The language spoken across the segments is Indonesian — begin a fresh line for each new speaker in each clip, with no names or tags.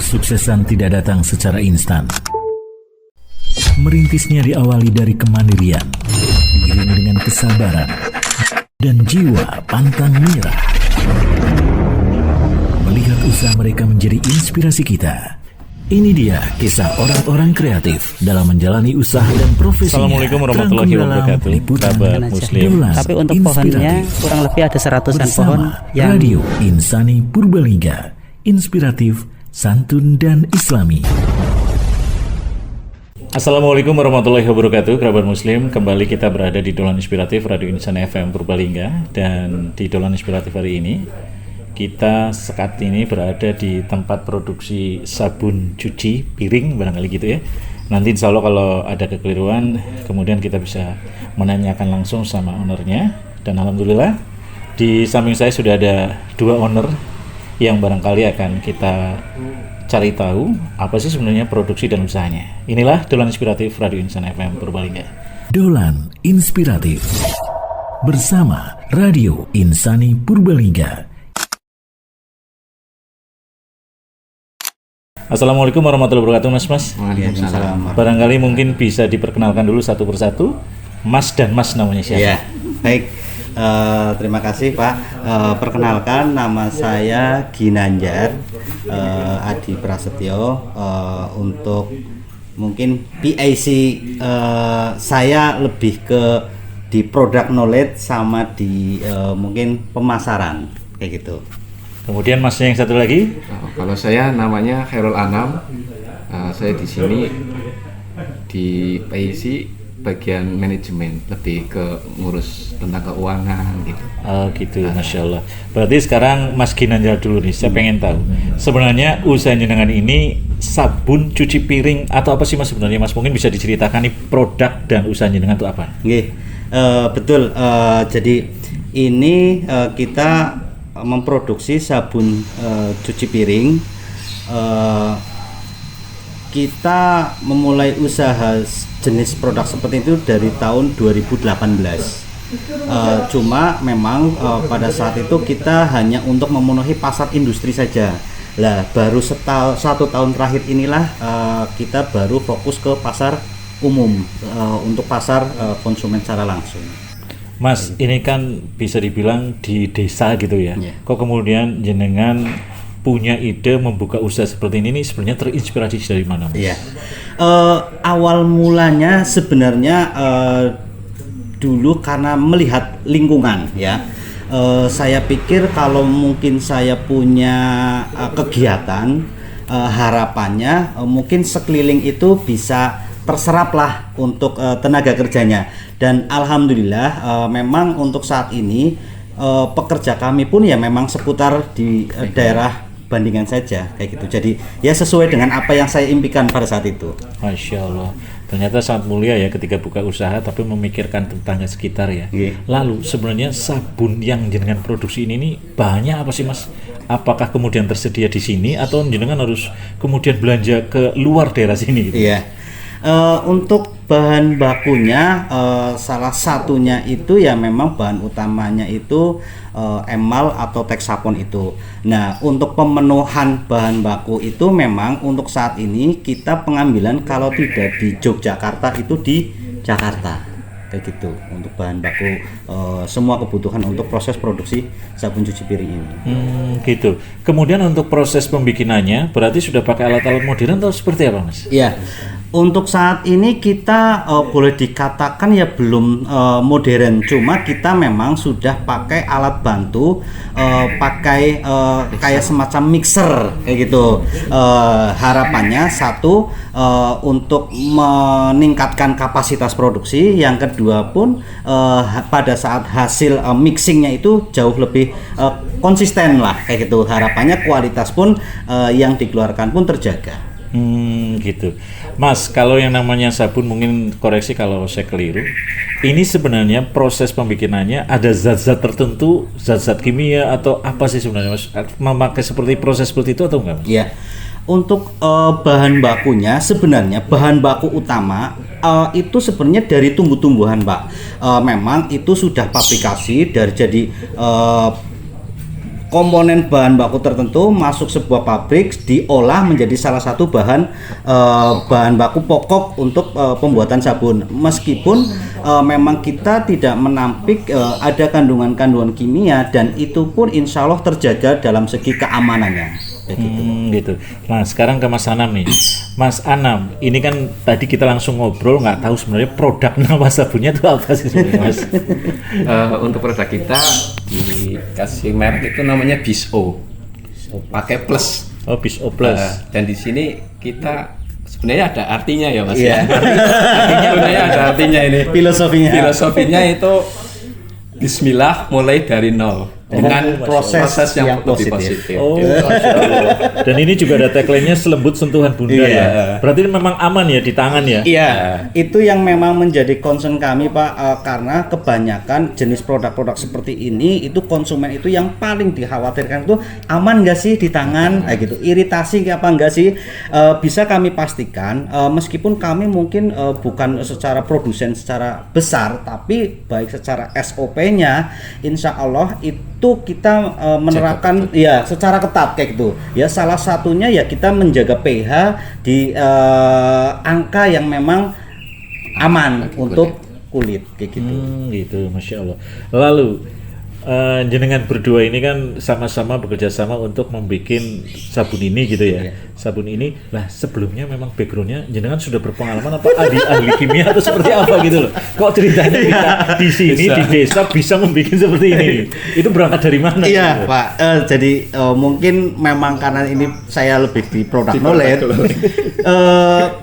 Kesuksesan tidak datang secara instan. Merintisnya diawali dari kemandirian, diiringi dengan kesabaran, dan jiwa pantang menyerah. Melihat usaha mereka menjadi inspirasi kita. Ini dia kisah orang-orang kreatif dalam menjalani usaha dan profesinya.
Assalamualaikum warahmatullahi wabarakatuh. Sahabat Muslim.
Tapi untuk pohonnya kurang lebih ada 100-an pohon yang
Radio Insani Purbalingga, inspiratif, santun dan islami.
Assalamualaikum warahmatullahi wabarakatuh. Kerabat Muslim, kembali kita berada di Dolan Inspiratif Radio Insani FM Purbalingga. Dan di Dolan Inspiratif hari ini kita saat ini berada di tempat produksi sabun cuci piring, barangkali gitu ya. Nanti insya Allah kalau ada kekeliruan, kemudian kita bisa menanyakan langsung sama ownernya. Dan alhamdulillah di samping saya sudah ada dua owner yang barangkali akan kita cari tahu apa sih sebenarnya produksi dan usahanya. Inilah Dolan Inspiratif Radio Insani FM Purbalingga.
Dolan Inspiratif bersama Radio Insani Purbalingga.
Assalamualaikum warahmatullahi wabarakatuh, Mas.
Waalaikumsalam.
Barangkali mungkin bisa diperkenalkan dulu satu persatu, Mas dan Mas namanya siapa?
Ya, baik. Terima kasih Pak. Perkenalkan, nama saya Ginanjar Adi Prasetyo. Untuk mungkin PIC saya lebih ke di product knowledge sama di mungkin pemasaran kayak gitu.
Kemudian Masnya yang satu lagi?
Kalau saya namanya Khairul Anam, saya di sini di PIC bagian manajemen, lebih ke ngurus tentang keuangan gitu.
Oh gitu, Masya Allah. Berarti sekarang Mas Ginanjar dulu nih, saya pengen tahu sebenarnya usaha jenengan ini sabun cuci piring atau apa sih Mas sebenarnya Mas? Mungkin bisa diceritakan nih produk dan usaha jenengan itu apa?
Nggih, betul. Jadi ini kita memproduksi sabun cuci piring. Kita memulai usaha jenis produk seperti itu dari tahun 2018. Cuma memang pada saat itu kita hanya untuk memenuhi pasar industri saja. Lah baru satu tahun terakhir inilah kita baru fokus ke pasar umum, untuk pasar konsumen secara langsung.
Mas, ini kan bisa dibilang di desa gitu ya. Kok kemudian jenengan punya ide membuka usaha seperti ini sebenarnya terinspirasi dari mana, Mas?
Iya. Awal mulanya sebenarnya dulu karena melihat lingkungan ya. Saya pikir kalau mungkin saya punya kegiatan, harapannya mungkin sekeliling itu bisa terserap lah untuk tenaga kerjanya. Dan alhamdulillah memang untuk saat ini pekerja kami pun ya memang seputar di daerah Bandingan saja kayak gitu. Jadi ya sesuai dengan apa yang saya impikan pada saat itu.
Masya Allah, ternyata sangat mulia ya ketika buka usaha tapi memikirkan tetangga sekitar ya. Lalu sebenarnya sabun yang jenengan produksi ini nih banyak apa sih Mas? Apakah kemudian tersedia di sini atau jenengan harus kemudian belanja ke luar daerah sini gitu?
Iya. Untuk bahan bakunya salah satunya itu ya memang bahan utamanya itu emal atau teksapon itu. Nah, untuk pemenuhan bahan baku itu memang untuk saat ini kita pengambilan kalau tidak di Yogyakarta itu di Jakarta kayak gitu untuk bahan baku semua kebutuhan untuk proses produksi sabun cuci piring ini.
Gitu. Kemudian untuk proses pembikinannya berarti sudah pakai alat-alat modern atau seperti apa, Mas?
Iya. Untuk saat ini kita boleh dikatakan ya belum modern, cuma kita memang sudah pakai alat bantu, pakai kayak semacam mixer kayak gitu. Harapannya satu untuk meningkatkan kapasitas produksi, yang kedua pun pada saat hasil mixingnya itu jauh lebih konsisten lah kayak gitu. Harapannya kualitas pun yang dikeluarkan pun terjaga.
Gitu. Mas, kalau yang namanya sabun mungkin koreksi kalau saya keliru. Ini sebenarnya proses pembikinannya ada zat-zat tertentu, zat-zat kimia atau apa sih sebenarnya Mas? Memakai seperti proses seperti itu atau enggak Mas?
Iya. Untuk bahan bakunya sebenarnya bahan baku utama itu sebenarnya dari tumbuh-tumbuhan, Pak. Memang itu sudah pabrikasi dari jadi komponen bahan baku tertentu masuk sebuah pabrik diolah menjadi salah satu bahan baku pokok untuk pembuatan sabun. Meskipun memang kita tidak menampik ada kandungan-kandungan kimia, dan itu pun insya Allah terjaga dalam segi keamanannya.
Gitu. Nah sekarang ke Mas Anam nih. Mas Anam, ini kan tadi kita langsung ngobrol, nggak tahu sebenarnya produk nama sabunnya itu apa sih sebenarnya, Mas?
Untuk produk kita dikasih merek itu namanya BISO, pakai plus.
Oh, BISO plus.
Dan di sini kita sebenarnya ada artinya ya Mas. Ya. Artinya sebenarnya ada artinya ini. Filosofinya itu Bismillah mulai dari nol dengan proses yang lebih positif.
Oh, Masya Allah. Dan ini juga ada tagline-nya selembut sentuhan bunda ya. Berarti memang aman ya di tangan ya?
Iya, itu yang memang menjadi concern kami Pak, karena kebanyakan jenis produk-produk seperti ini itu konsumen itu yang paling dikhawatirkan itu aman nggak sih di tangan, gitu, iritasi apa nggak sih? Bisa kami pastikan, meskipun kami mungkin bukan secara produsen secara besar, tapi baik secara SOP-nya, insya Allah itu kita menerapkan ya secara ketat kayak gitu ya. Salah satunya ya kita menjaga pH di angka yang memang aman untuk kulit kayak gitu.
Gitu, Masya Allah. Lalu jenengan berdua ini kan sama-sama bekerja sama untuk membuat sabun ini gitu ya. Sabun ini lah, sebelumnya memang backgroundnya jenengan sudah berpengalaman apa ahli kimia atau seperti apa gitu loh. Kok ceritanya kita di sini di desa bisa membuat seperti ini? Itu berangkat dari mana?
Iya gitu, Pak. Jadi mungkin memang karena ini saya lebih di product knowledge.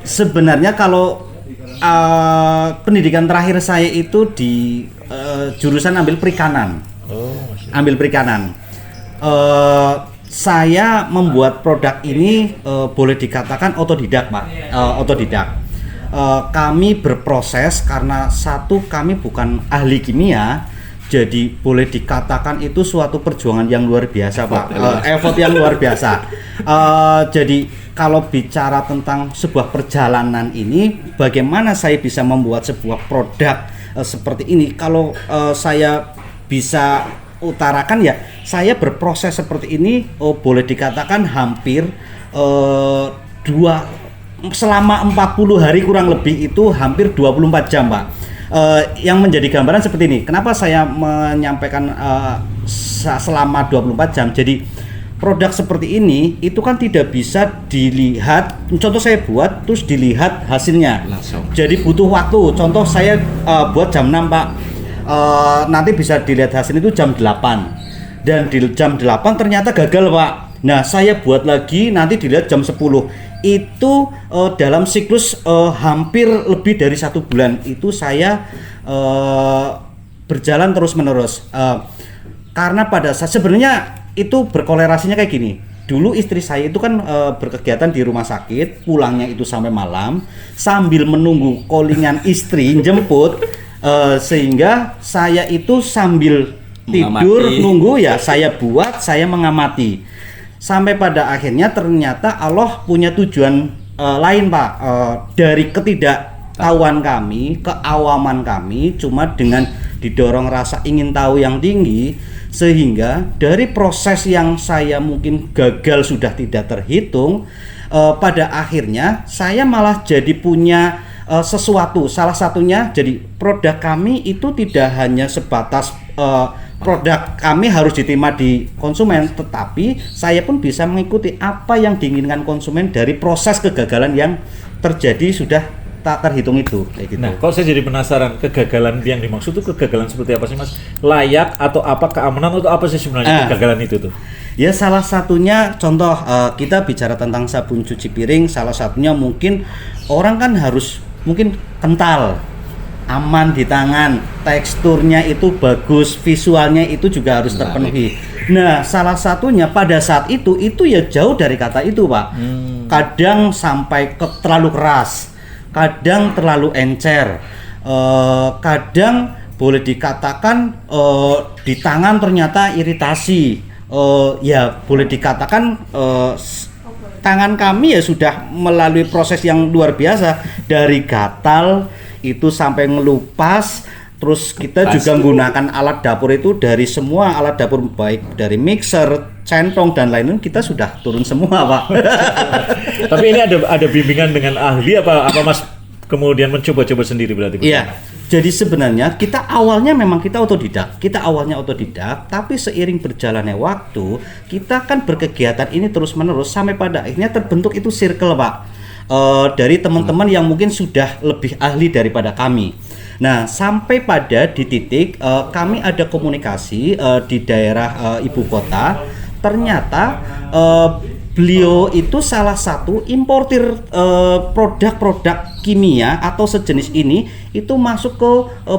Sebenarnya kalau pendidikan terakhir saya itu di jurusan ambil perikanan. Ambil perikanan. Saya membuat produk ini boleh dikatakan otodidak, Pak. Otodidak. Kami berproses karena satu, kami bukan ahli kimia, jadi boleh dikatakan itu suatu perjuangan yang luar biasa, Pak. Effort yang luar biasa. Jadi kalau bicara tentang sebuah perjalanan ini, bagaimana saya bisa membuat sebuah produk seperti ini? Kalau saya bisa utarakan ya, saya berproses seperti ini boleh dikatakan hampir selama 40 hari kurang lebih, itu hampir 24 jam Pak. Yang menjadi gambaran seperti ini, kenapa saya menyampaikan selama 24 jam. Jadi produk seperti ini itu kan tidak bisa dilihat, contoh saya buat terus dilihat hasilnya langsung. Jadi butuh waktu. Contoh saya buat jam 6 Pak, nanti bisa dilihat hasil itu jam 8, dan di jam 8 ternyata gagal Pak. Nah saya buat lagi, nanti dilihat jam 10. Itu dalam siklus hampir lebih dari 1 bulan itu saya berjalan terus menerus, karena pada saat sebenarnya itu berkolerasinya kayak gini. Dulu istri saya itu kan berkegiatan di rumah sakit, pulangnya itu sampai malam sambil menunggu callingan istri jemput. Sehingga saya itu sambil tidur nunggu ya, saya buat, saya mengamati, sampai pada akhirnya ternyata Allah punya tujuan lain Pak. Dari ketidaktahuan kami, keawaman kami, cuma dengan didorong rasa ingin tahu yang tinggi, sehingga dari proses yang saya mungkin gagal sudah tidak terhitung, pada akhirnya saya malah jadi punya sesuatu. Salah satunya, jadi produk kami itu tidak hanya sebatas produk kami harus diterima di konsumen, tetapi saya pun bisa mengikuti apa yang diinginkan konsumen dari proses kegagalan yang terjadi sudah tak terhitung itu kayak gitu.
Nah, kok saya jadi penasaran, kegagalan yang dimaksud itu kegagalan seperti apa sih Mas? Layak atau apa, keamanan atau apa sih sebenarnya kegagalan itu tuh?
Ya salah satunya contoh, kita bicara tentang sabun cuci piring, salah satunya mungkin orang kan harus mungkin kental, aman di tangan, teksturnya itu bagus, visualnya itu juga harus terpenuhi. Nah, salah satunya pada saat itu ya jauh dari kata itu Pak. Kadang sampai terlalu keras, kadang terlalu encer, kadang boleh dikatakan di tangan ternyata iritasi. Ya boleh dikatakan tangan kami ya sudah melalui proses yang luar biasa, dari gatal itu sampai ngelupas, Terus kita juga menggunakan alat dapur itu dari semua alat dapur, baik dari mixer, centong dan lain-lain kita sudah turun semua, Pak.
Tapi ini ada bimbingan dengan ahli apa Mas kemudian mencoba-coba sendiri berarti?
Iya. Jadi sebenarnya kita awalnya otodidak, tapi seiring berjalannya waktu, kita kan berkegiatan ini terus-menerus sampai pada akhirnya terbentuk itu circle, Pak. Dari teman-teman yang mungkin sudah lebih ahli daripada kami. Nah, sampai pada di titik kami ada komunikasi di daerah ibu kota. Ternyata beliau itu salah satu importir produk-produk kimia atau sejenis ini itu masuk ke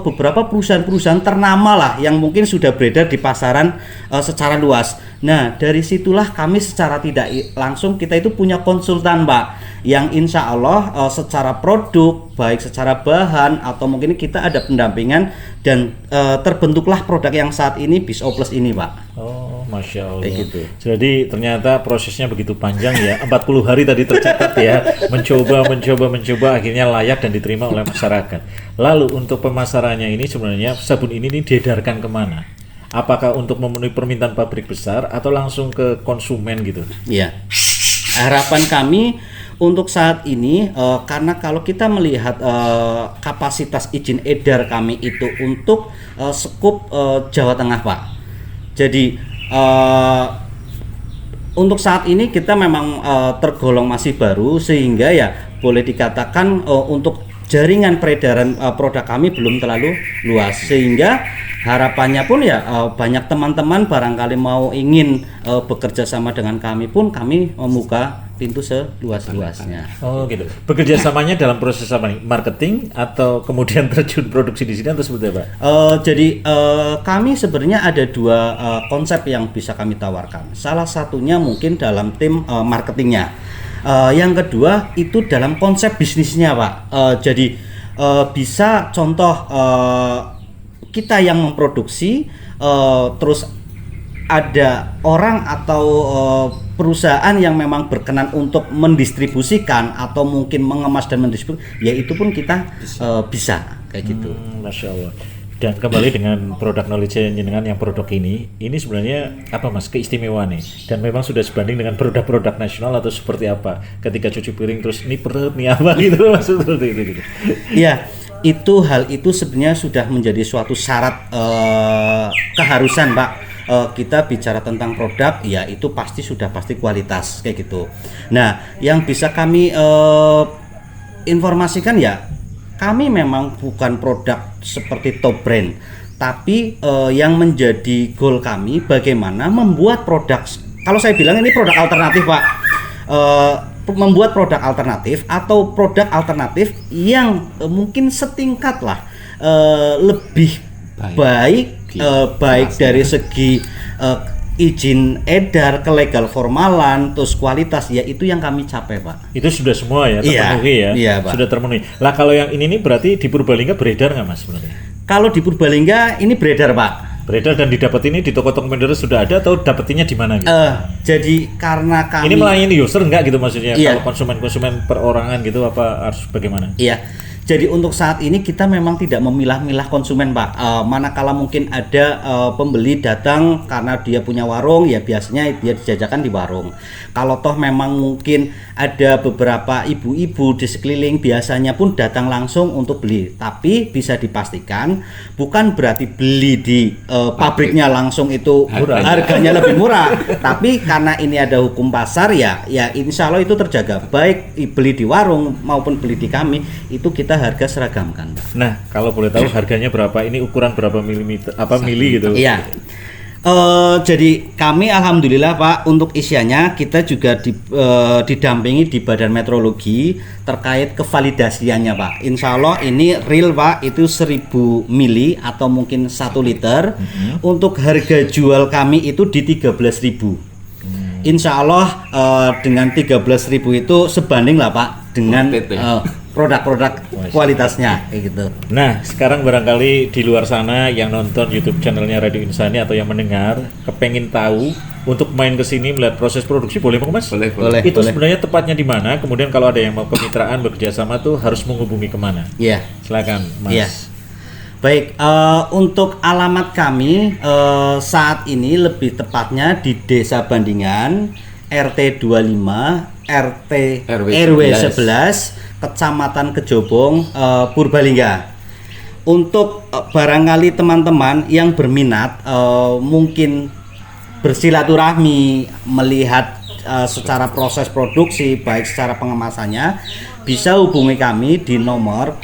beberapa perusahaan-perusahaan ternama lah yang mungkin sudah beredar di pasaran secara luas. Nah, dari situlah kami secara tidak langsung kita itu punya konsultan, Pak, yang insya Allah secara produk, baik secara bahan atau mungkin kita ada pendampingan dan terbentuklah produk yang saat ini Bisoplus ini, Pak.
Oh, Masya Allah.
Kayak gitu.
Jadi ternyata prosesnya begitu panjang ya, 40 hari tadi tercatat ya, mencoba, akhirnya layak dan diterima oleh masyarakat. Lalu untuk pemasarannya ini sebenarnya sabun ini diedarkan kemana? Apakah untuk memenuhi permintaan pabrik besar atau langsung ke konsumen gitu?
Iya. Harapan kami untuk saat ini karena kalau kita melihat kapasitas izin edar kami itu untuk skup Jawa Tengah, Pak. Jadi untuk saat ini kita memang tergolong masih baru sehingga ya boleh dikatakan untuk jaringan peredaran produk kami belum terlalu luas, sehingga harapannya pun ya banyak teman-teman barangkali mau ingin bekerja sama dengan kami pun kami membuka pintu seluas-luasnya.
Oh gitu. Bekerja samanya dalam proses apa nih? Marketing atau kemudian terjun produksi di sini atau seperti apa?
Jadi kami sebenarnya ada dua konsep yang bisa kami tawarkan. Salah satunya mungkin dalam tim marketingnya. Yang kedua itu dalam konsep bisnisnya, Pak. Jadi bisa contoh kita yang memproduksi, terus ada orang atau perusahaan yang memang berkenan untuk mendistribusikan atau mungkin mengemas dan mendistribusi, ya itu pun kita bisa kayak gitu.
Masya Allah. Dan kembali dengan produk knowledge jenengan yang produk ini sebenarnya apa Mas keistimewaannya? Dan memang sudah sebanding dengan produk-produk nasional atau seperti apa? Ketika cuci piring terus nih perut nih apa gitu maksud seperti itu gitu.
Iya, hal itu sebenarnya sudah menjadi suatu syarat keharusan, Pak. Kita bicara tentang produk, ya itu pasti kualitas kayak gitu. Nah, yang bisa kami informasikan ya, kami memang bukan produk seperti top brand, tapi yang menjadi goal kami bagaimana membuat produk. Kalau saya bilang ini produk alternatif, Pak. Membuat produk alternatif atau produk alternatif yang mungkin setingkat lah lebih baik dari segi izin edar, kelegal formalan, terus kualitas, ya itu yang kami capai, Pak.
Itu sudah semua ya terpenuhi ya?
Iya, Pak.
Sudah terpenuhi. Lah kalau yang ini berarti di Purbalingga beredar nggak Mas sebenarnya?
Kalau di Purbalingga ini beredar, Pak.
Beredar dan didapat ini di toko-toko vendor sudah ada atau dapetinnya di mana gitu?
Jadi karena kami
ini melayani user enggak gitu maksudnya?
Iya.
Kalau konsumen perorangan gitu apa harus bagaimana?
Iya. Jadi untuk saat ini kita memang tidak memilah-milah konsumen, Pak. Manakala mungkin ada pembeli datang karena dia punya warung, ya biasanya dia dijajakan di warung. Kalau toh memang mungkin ada beberapa ibu-ibu di sekeliling, biasanya pun datang langsung untuk beli. Tapi bisa dipastikan bukan berarti beli di pabriknya langsung itu harganya lebih murah. Tapi karena ini ada hukum pasar, ya insya Allah itu terjaga. Baik beli di warung maupun beli di kami, itu kita harga seragamkan.
Nah, kalau boleh tahu harganya berapa? Ini ukuran berapa milimeter? Apa mili gitu?
Iya. Jadi kami alhamdulillah, Pak, untuk isiannya kita juga didampingi di Badan Metrologi terkait kevalidasiannya, Pak. Insya Allah ini real, Pak, itu 1000 mili atau mungkin 1 liter. Untuk harga jual kami itu di 13.000. Insya Allah dengan 13.000 itu sebanding lah, Pak, dengan produk-produk kualitasnya kayak gitu.
Nah, sekarang barangkali di luar sana yang nonton YouTube channelnya Radio Insani atau yang mendengar kepengin tahu untuk main ke sini melihat proses produksi, boleh Mas?
Boleh.
Itu sebenarnya tepatnya di mana? Kemudian kalau ada yang mau kemitraan bekerja sama tuh harus menghubungi kemana?
Iya.
Silakan, Mas.
Iya. Baik, untuk alamat kami saat ini lebih tepatnya di Desa Bandingan, RT 25, RW 11, Kecamatan Kejobong, Purbalingga. Untuk barangkali teman-teman yang berminat mungkin bersilaturahmi, melihat secara proses produksi baik secara pengemasannya, bisa hubungi kami di nomor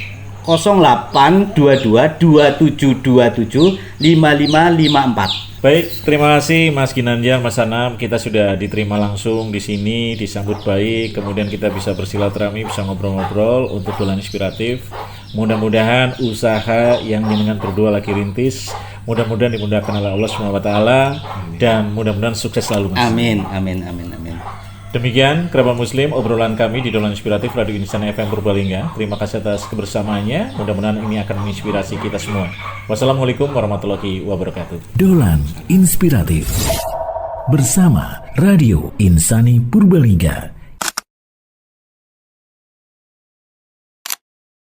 0822-2727-5554.
Baik, terima kasih Mas Ginanjar, Mas Anam. Kita sudah diterima langsung di sini, disambut baik. Kemudian kita bisa bersilaturahmi, bisa ngobrol-ngobrol untuk bulan inspiratif. Mudah-mudahan usaha yang jenengan berdua lagi rintis, mudah-mudahan dimudahkan oleh Allah SWT, dan mudah-mudahan sukses selalu, Mas.
Amin, amin, amin, amin.
Demikian kerabat muslim obrolan kami di Dolan Inspiratif Radio Insan FM Purbalingga. Terima kasih atas kebersamaannya. Mudah-mudahan ini akan menginspirasi kita semua. Wassalamualaikum warahmatullahi wabarakatuh.
Dolan Inspiratif bersama Radio Insani Purbalingga.